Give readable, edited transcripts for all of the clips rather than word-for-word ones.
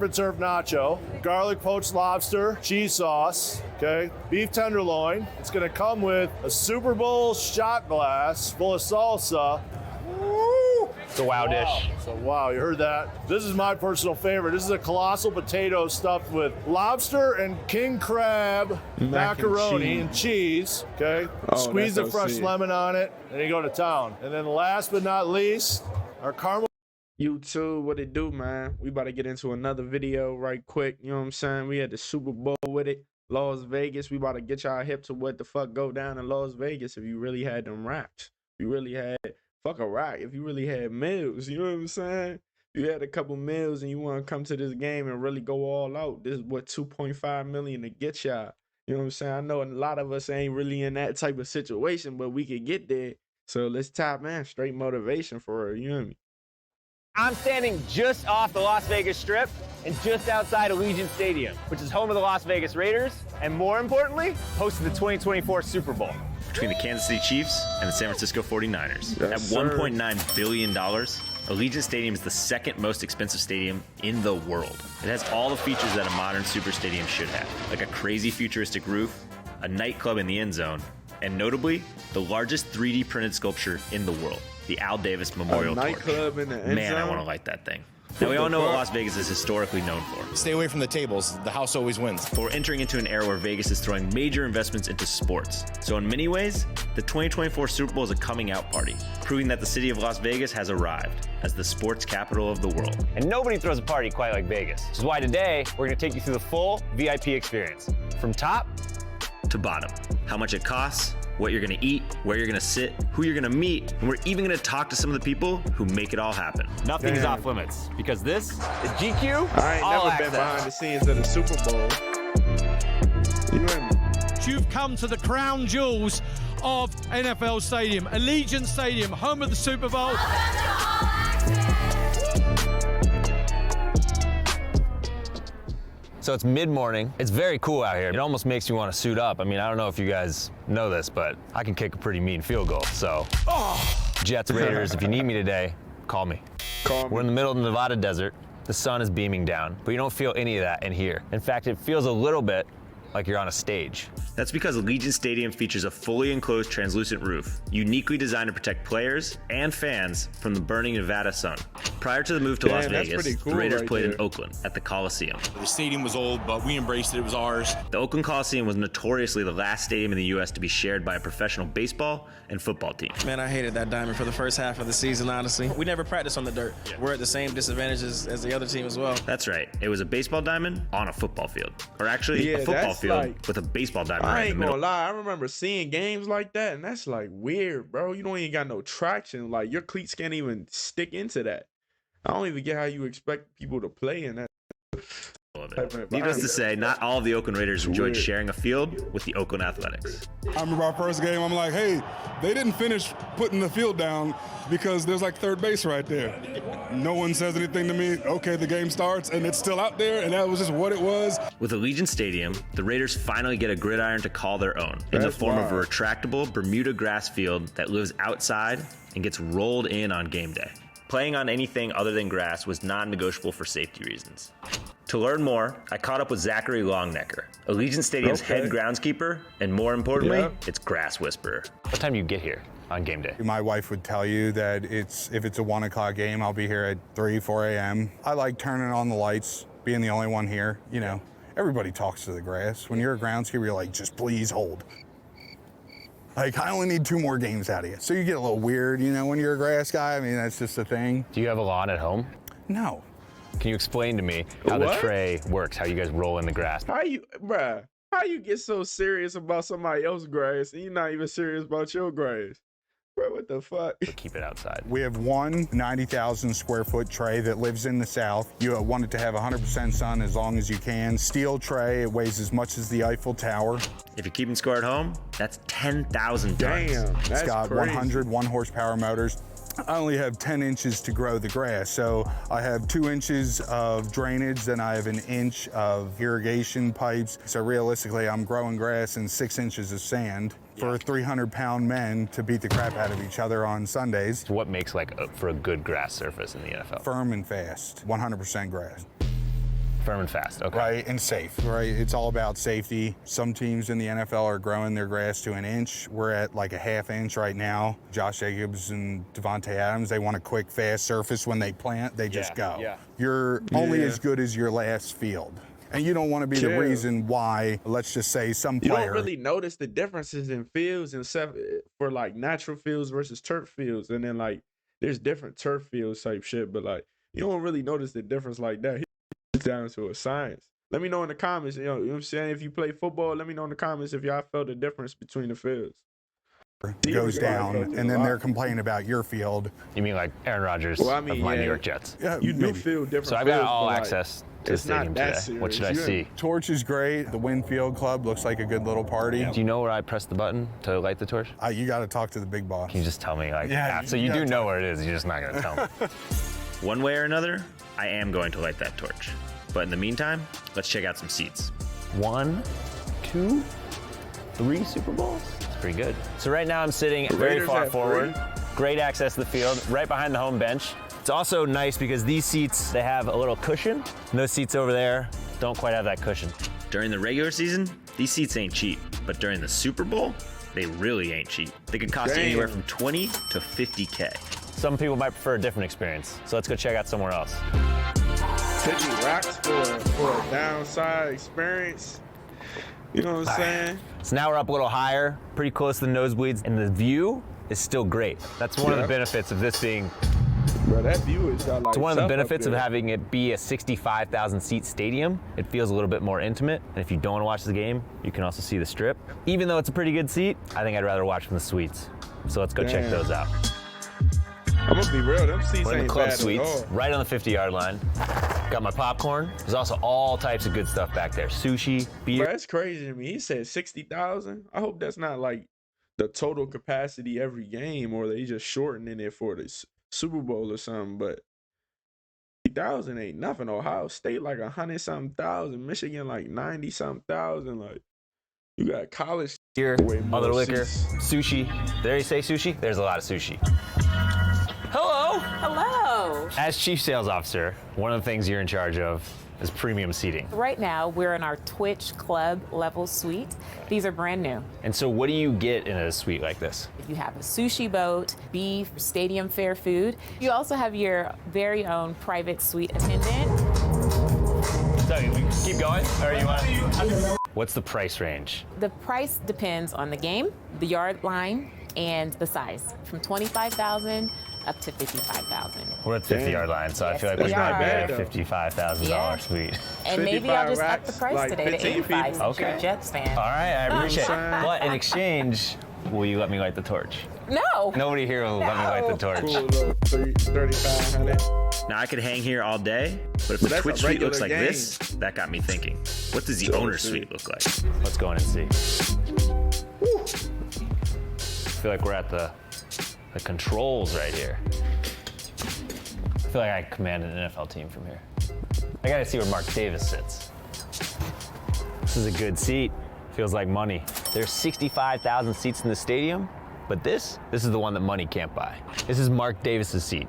and surf nacho, garlic poached lobster, cheese sauce, okay, beef tenderloin. It's gonna come with a Superbowl shot glass full of salsa. Woo! It's a wow dish. So wow, you heard that. This is my personal favorite. This is a colossal potato stuffed with lobster and king crab, macaroni and cheese, okay? Squeeze the fresh lemon on it, and you go to town. And then last but not least, our caramel. YouTube, what it do, man? We about to get into another video right quick. You know what I'm saying? We had the Super Bowl with it. Las Vegas. We about to get y'all hip to what the fuck go down in Las Vegas if you really had them raps. If you really had, fuck a rack, if you really had meals. You know what I'm saying? If you had a couple meals and you want to come to this game and really go all out, this is what 2.5 million to get y'all. You know what I'm saying? I know a lot of us ain't really in that type of situation, but we could get there. So let's tap, man. Straight motivation for her. You know what I mean? I'm standing just off the Las Vegas Strip and just outside Allegiant Stadium, which is home of the Las Vegas Raiders, and more importantly, host of the 2024 Super Bowl. Between the Kansas City Chiefs and the San Francisco 49ers. At $1.9 billion, Allegiant Stadium is the second most expensive stadium in the world. It has all the features that a modern super stadium should have, like a crazy futuristic roof, a nightclub in the end zone, and notably, the largest 3D printed sculpture in the world. The Al Davis Memorial Torch. Man, I want to light that thing. Now, we all know what Las Vegas is historically known for. Stay away from the tables. The house always wins. But we're entering into an era where Vegas is throwing major investments into sports. So in many ways, the 2024 Super Bowl is a coming out party, proving that the city of Las Vegas has arrived as the sports capital of the world. And nobody throws a party quite like Vegas, which is why today we're going to take you through the full VIP experience, from top to bottom. How much it costs, what you're gonna eat, where you're gonna sit, who you're gonna meet, and we're even gonna talk to some of the people who make it all happen. Nothing is off limits, because this is GQ I ain't All never Access. been behind the scenes of the Super Bowl. You know what I mean? You've come to the crown jewels of NFL Stadium, Allegiant Stadium, home of the Super Bowl. So it's mid-morning. It's very cool out here. It almost makes me want to suit up. I mean, I don't know if you guys know this, but I can kick a pretty mean field goal. So, Jets, Raiders, if you need me today, call me. We're in the middle of the Nevada desert. The sun is beaming down, but you don't feel any of that in here. In fact, it feels a little bit like you're on a stage. That's because Allegiant Stadium features a fully enclosed translucent roof, uniquely designed to protect players and fans from the burning Nevada sun. Prior to the move to Las Vegas, the Raiders played in Oakland at the Coliseum. The stadium was old, but we embraced it. It was ours. The Oakland Coliseum was notoriously the last stadium in the U.S. to be shared by a professional baseball and football team. Man, I hated that diamond for the first half of the season, honestly. We never practiced on the dirt. We're at the same disadvantages as the other team as well. That's right. It was a baseball diamond on a football field. Or actually, a football field with a baseball diamond right in the middle. I ain't gonna lie, I remember seeing games like that, and that's like weird, bro. You don't even got no traction. Like, your cleats can't even stick into that. I don't even get how you expect people to play in that. Needless to say, not all of the Oakland Raiders enjoyed sharing a field with the Oakland Athletics. I remember our first game, I'm like, hey, they didn't finish putting the field down because there's like third base right there. No one says anything to me. Okay, the game starts and it's still out there, and that was just what it was. With Allegiant Stadium, the Raiders finally get a gridiron to call their own in the form of a retractable Bermuda grass field that lives outside and gets rolled in on game day. Playing on anything other than grass was non-negotiable for safety reasons. To learn more, I caught up with Zachary Longnecker, Allegiant Stadium's head groundskeeper, and more importantly, its grass whisperer. What time do you get here on game day? My wife would tell you that if it's a 1 o'clock game, I'll be here at 3, 4 a.m. I like turning on the lights, being the only one here. You know, everybody talks to the grass. When you're a groundskeeper, you're like, just please hold. Like, I only need 2 more games out of you. So you get a little weird, you know, when you're a grass guy. I mean, that's just a thing. Do you have a lawn at home? No. Can you explain to me how the tray works, how you guys roll in the grass? How you get so serious about somebody else's grass and you're not even serious about your grass? Bro, what the fuck? Keep it outside. We have one 90,000 square foot tray that lives in the south. You want it to have 100% sun as long as you can. Steel tray, it weighs as much as the Eiffel Tower. If you're keeping score at home, that's 10,000 tons. Damn, it's got crazy. 100 1-horsepower motors. I only have 10 inches to grow the grass, so I have 2 inches of drainage, then I have 1 inch of irrigation pipes. So realistically, I'm growing grass in 6 inches of sand for 300-pound men to beat the crap out of each other on Sundays. So what makes for a good grass surface in the NFL? Firm and fast, 100% grass. Firm and fast, okay. Right, and safe, right? It's all about safety. Some teams in the NFL are growing their grass to an inch. We're at like a ½ inch right now. Josh Jacobs and Devontae Adams, they want a quick, fast surface when they plant, they just go. Yeah. You're only as good as your last field. And you don't want to be the reason why, let's just say, some player. You don't really notice the differences in fields and stuff for like natural fields versus turf fields. And then like there's different turf fields type shit, but like you don't really notice the difference like that. It's down to a science. Let me know in the comments, you know what I'm saying? If you play football, let me know in the comments if y'all felt the difference between the fields. Goes down, and then they're complaining about your field. You mean like Aaron Rodgers of my New York Jets? Yeah, You do feel different. So I've got fields, all but, like, access to the it's not stadium that today. serious. What should I see? Torch is great. The Winfield Club looks like a good little party. Do you know where I press the button to light the torch? You got to talk to the big boss. Can you just tell me? Like, Yeah, so you do know where it is. You're just not going to tell me. One way or another, I am going to light that torch. But in the meantime, let's check out some seats. 1, 2, 3 Super Bowls? That's pretty good. So right now I'm sitting very far forward. Great access to the field, right behind the home bench. It's also nice because these seats, they have a little cushion. And those seats over there don't quite have that cushion. During the regular season, these seats ain't cheap. But during the Super Bowl, they really ain't cheap. They could cost you anywhere from 20 to 50K. Some people might prefer a different experience. So let's go check out somewhere else. 50 racks for a downside experience. You know what I'm saying? So now we're up a little higher, pretty close to the nosebleeds, and the view is still great. That's one of the benefits of this being. Bro, that view is like. It's one of the benefits of having it be a 65,000 seat stadium. It feels a little bit more intimate. And if you don't want to watch the game, you can also see the strip. Even though it's a pretty good seat, I think I'd rather watch from the suites. So let's go check those out. I'm gonna be real, them seats We're in ain't the club bad suites, at all. right on the 50-yard line. Got my popcorn. There's also all types of good stuff back there. Sushi, beer. Bro, that's crazy to me. He said 60,000. I hope that's not like the total capacity every game, or they just shortening it for the Super Bowl or something. But 60,000 ain't nothing. Ohio State like 100-something thousand. Michigan like 90-something thousand. Like you got college Beer, other liquor, sushi. There you say sushi? There's a lot of sushi. Hello. Hello. As Chief Sales Officer, one of the things you're in charge of is premium seating. Right now, we're in our Twitch Club level suite. These are brand new. And so what do you get in a suite like this? You have a sushi boat, beef, stadium fare food. You also have your very own private suite attendant. So we keep going, or you want? What's the price range? The price depends on the game, the yard line, and the size, from 25,000 up to 55,000. We're at the 50-yard line, so I feel like we might be at a $55,000 suite. And maybe I'll just up the price like today to 85 since you're a Jets fan. All right, I appreciate it. But in exchange, will you let me light the torch? No. Nobody here will let me light the torch. Cool little 3,500. Now I could hang here all day, but if the that's Twitch a suite regular looks like game. this, that got me thinking. What does the owner's suite look like? Let's go in and see. I feel like we're at the controls right here. I feel like I command an NFL team from here. I gotta see where Mark Davis sits. This is a good seat. Feels like money. There's 65,000 seats in the stadium, but this is the one that money can't buy. This is Mark Davis's seat.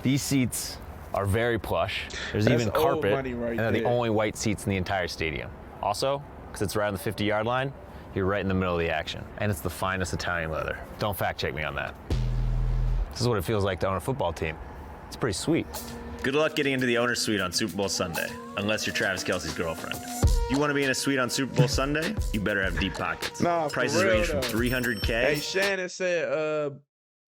These seats are very plush. There's That's even old carpet, money right and they're the there. only white seats in the entire stadium. Also, because it's right on the 50-yard line, you're right in the middle of the action. And it's the finest Italian leather. Don't fact check me on that. This is what it feels like to own a football team. It's pretty sweet. Good luck getting into the owner's suite on Super Bowl Sunday, unless you're Travis Kelce's girlfriend. If you want to be in a suite on Super Bowl Sunday, you better have deep pockets. Nah, for Prices real, range from though. 300K. Hey, Shannon said,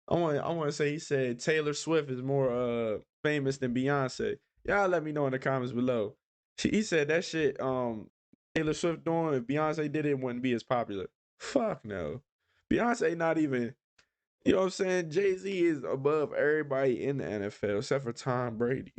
I want to say he said Taylor Swift is more famous than Beyonce. Y'all let me know in the comments below. He said that shit Taylor Swift doing, if Beyonce did it, it wouldn't be as popular. Fuck no. Beyonce not even, you know what I'm saying? Jay-Z is above everybody in the NFL except for Tom Brady.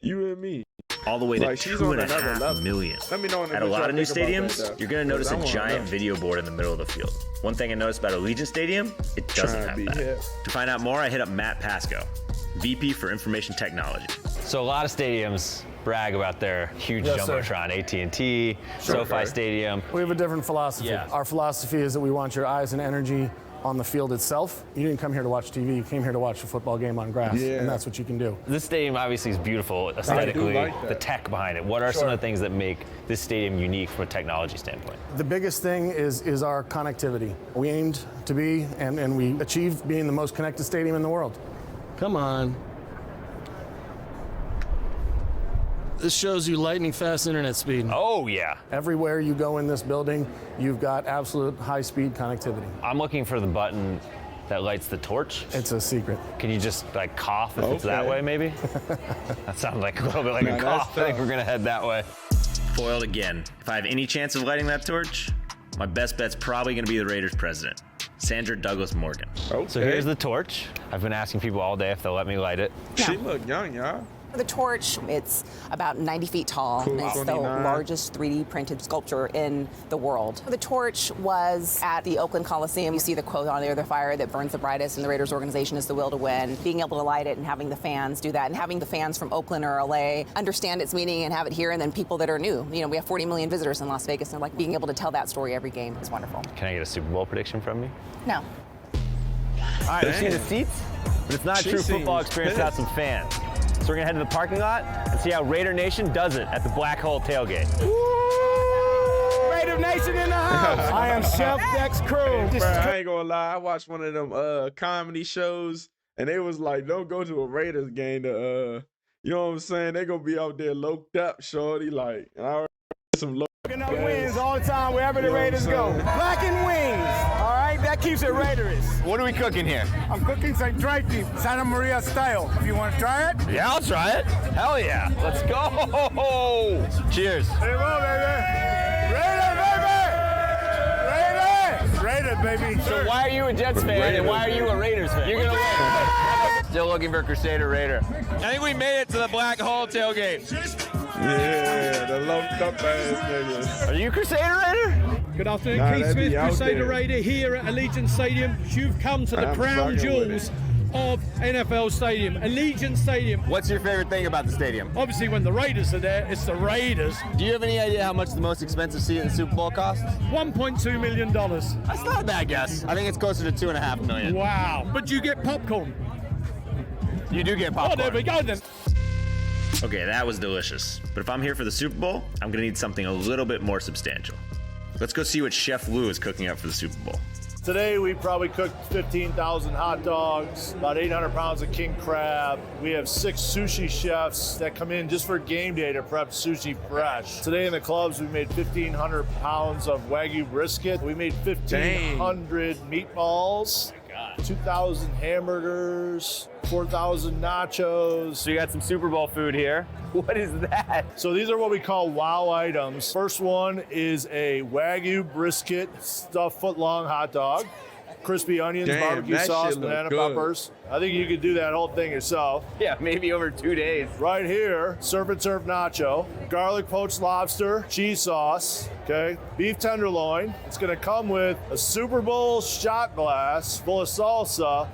You and me. All the way to Like, she's on another $2.5 level. million. Let me know in the At a what lot y'all of new think about stadiums, that, though. you're going to notice 'Cause I a wanna giant know. video board in the middle of the field. One thing I noticed about Allegiant Stadium, it doesn't Trying to have be that. hip. To find out more, I hit up Matt Pasco, VP for Information Technology. So a lot of stadiums brag about their huge Yes, sir. Jumbotron, AT&T, SoFi Stadium. We have a different philosophy. Yeah. Our philosophy is that we want your eyes and energy on the field itself. You didn't come here to watch TV, you came here to watch a football game on grass, and that's what you can do. This stadium obviously is beautiful aesthetically, the tech behind it. What are some of the things that make this stadium unique from a technology standpoint? The biggest thing is our connectivity. We aimed to be, and we achieved being the most connected stadium in the world. Come on. This shows you lightning fast internet speed. Oh, yeah. Everywhere you go in this building, you've got absolute high-speed connectivity. I'm looking for the button that lights the torch. It's a secret. Can you just like cough if it's that way, maybe? That sounds like a little bit like a cough. I think we're gonna head that way. Foiled again. If I have any chance of lighting that torch, my best bet's probably gonna be the Raiders president, Sandra Douglas Morgan. So here's the torch. I've been asking people all day if they'll let me light it. She look young, y'all. The torch, it's about 90 feet tall. Cool. It's the 29. largest 3D printed sculpture in the world. The torch was at the Oakland Coliseum. You see the quote on there, the fire that burns the brightest in the Raiders organization is the will to win. Being able to light it and having the fans do that, and having the fans from Oakland or LA understand its meaning and have it here, and then people that are new. You know, we have 40 million visitors in Las Vegas, and like being able to tell that story every game is wonderful. Can I get a Super Bowl prediction from you? No. All right, we've seen the seats, but it's not a true football experience without some fans. So we're gonna head to the parking lot and see how Raider Nation does it at the Black Hole Tailgate. Woo! Raider Nation in the house. I am Chef Dex Crew. I ain't gonna lie, I watched one of them comedy shows, and they was like, don't go to a Raiders game to you know what I'm saying? They gonna be out there loked up, shorty, like, and I heard some low wings all the time wherever the Raiders go. Black and wings. All right, that keeps it Raiderish. What are we cooking here? I'm cooking some dry beef, Santa Maria style. If you want to try it? Yeah, I'll try it. Hell yeah. Let's go. Cheers. Here we go, baby. Raiders, baby. So why are you a Jets fan and why are you a Raiders fan? You're gonna win. Still looking for Crusader Raider. I think we made it to the Black Hole Tailgate. Yeah, the loked up ass niggas. Are you Crusader Raider? Good afternoon, Keith Smith, Crusader Raider here at Allegiant Stadium. You've come to the crown jewels of NFL Stadium, Allegiant Stadium. What's your favorite thing about the stadium? Obviously, when the Raiders are there, it's the Raiders. Do you have any idea how much the most expensive seat in the Super Bowl costs? $1.2 million. That's not a bad guess. I think it's closer to $2.5 million. Wow. But you get popcorn. You do get popcorn. Oh, there we go then. Okay, that was delicious. But if I'm here for the Super Bowl, I'm gonna need something a little bit more substantial. Let's go see what Chef Lou is cooking up for the Super Bowl. Today we probably cooked 15,000 hot dogs, about 800 pounds of king crab. We have 6 sushi chefs that come in just for game day to prep sushi fresh. Today in the clubs we made 1,500 pounds of Wagyu brisket. We made 1,500 meatballs. 2,000 hamburgers, 4,000 nachos. So you got some Super Bowl food here. What is that? So these are what we call wow items. First one is a Wagyu brisket stuffed foot-long hot dog. Crispy onions, barbecue sauce, banana peppers. I think you could do that whole thing yourself. Yeah, maybe over 2 days. Right here, surf and serve nacho, garlic poached lobster, cheese sauce, okay, beef tenderloin. It's gonna come with a Super Bowl shot glass full of salsa.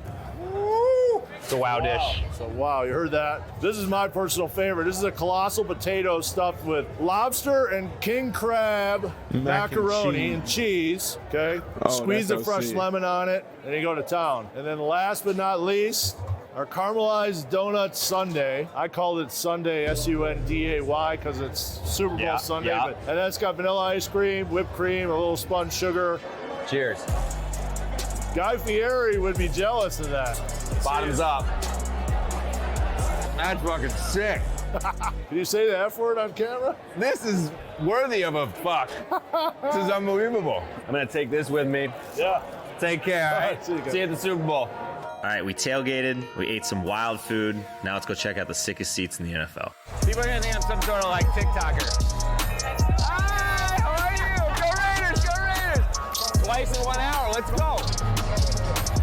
Woo! It's a wow dish. So wow, you heard that. This is my personal favorite. This is a colossal potato stuffed with lobster and king crab, macaroni and cheese. Okay, squeeze the fresh lemon on it, and you go to town. And then last but not least, our caramelized donut sundae. I called it Sunday, Sunday, because it's Super Bowl Sunday. Yeah. And that's got vanilla ice cream, whipped cream, a little spun sugar. Cheers. Guy Fieri would be jealous of that. Bottoms up. That's fucking sick. Can you say the F word on camera? This is worthy of a fuck. This is unbelievable. I'm gonna take this with me. Yeah. Take care. All right. See you at the Super Bowl. All right, we tailgated, we ate some wild food. Now let's go check out the sickest seats in the NFL. People are gonna think I'm some sort of like TikToker. Hi, how are you? Go Raiders, go Raiders! Twice in 1 hour, let's go.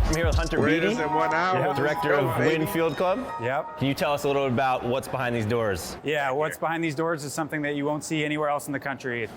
I'm here with Hunter Raiders Beatty, in 1 hour. director of Wynn Field Club. Yep. Can you tell us a little bit about what's behind these doors? Yeah, what's behind these doors is something that you won't see anywhere else in the country.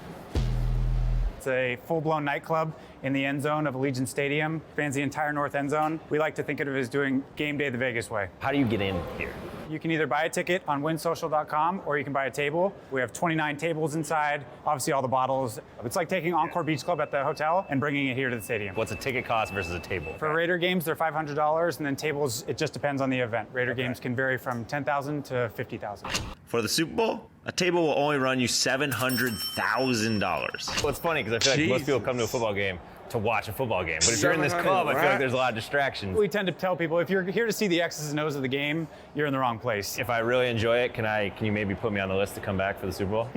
It's a full-blown nightclub in the end zone of Allegiant Stadium. Spans the entire north end zone. We like to think of it as doing game day the Vegas way. How do you get in here? You can either buy a ticket on winsocial.com or you can buy a table. We have 29 tables inside, obviously all the bottles. It's like taking Encore Beach Club at the hotel and bringing it here to the stadium. What's a ticket cost versus a table? For Raider games, they're $500, and then tables, it just depends on the event. Raider games can vary from $10,000 to $50,000. For the Super Bowl, a table will only run you $700,000. Well, it's funny because I feel like most people come to a football game to watch a football game. But if you're in this club, I feel like there's a lot of distractions. We tend to tell people, if you're here to see the X's and O's of the game, you're in the wrong place. If I really enjoy it, can you maybe put me on the list to come back for the Super Bowl?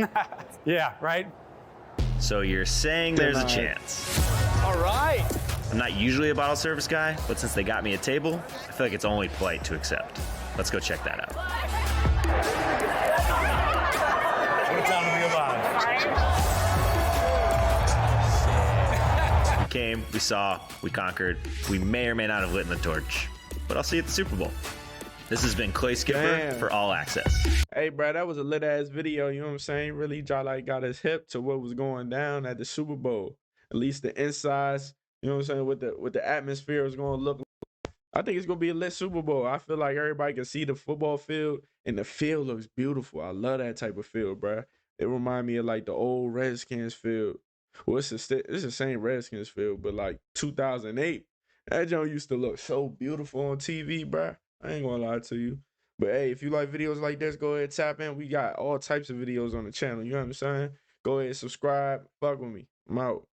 Yeah, right? So you're saying there's a chance. All right. I'm not usually a bottle service guy, but since they got me a table, I feel like it's only polite to accept. Let's go check that out. What a time to be alive. We came, we saw, we conquered. We may or may not have lit the torch, but I'll see you at the Super Bowl. This has been Clay Skipper for All Access. Hey, bro, that was a lit ass video. You know what I'm saying? Really, got us hip to what was going down at the Super Bowl. At least the insides. You know what I'm saying? What the atmosphere is going to look like. I think it's going to be a lit Super Bowl. I feel like everybody can see the football field, and the field looks beautiful. I love that type of field, bro. It reminds me of like the old Redskins field. Well, it's the same Redskins field, but like 2008, that joint used to look so beautiful on TV, bro. I ain't gonna lie to you. But hey, if you like videos like this, go ahead, tap in. We got all types of videos on the channel. You know what I'm saying? Go ahead, subscribe. Fuck with me. I'm out.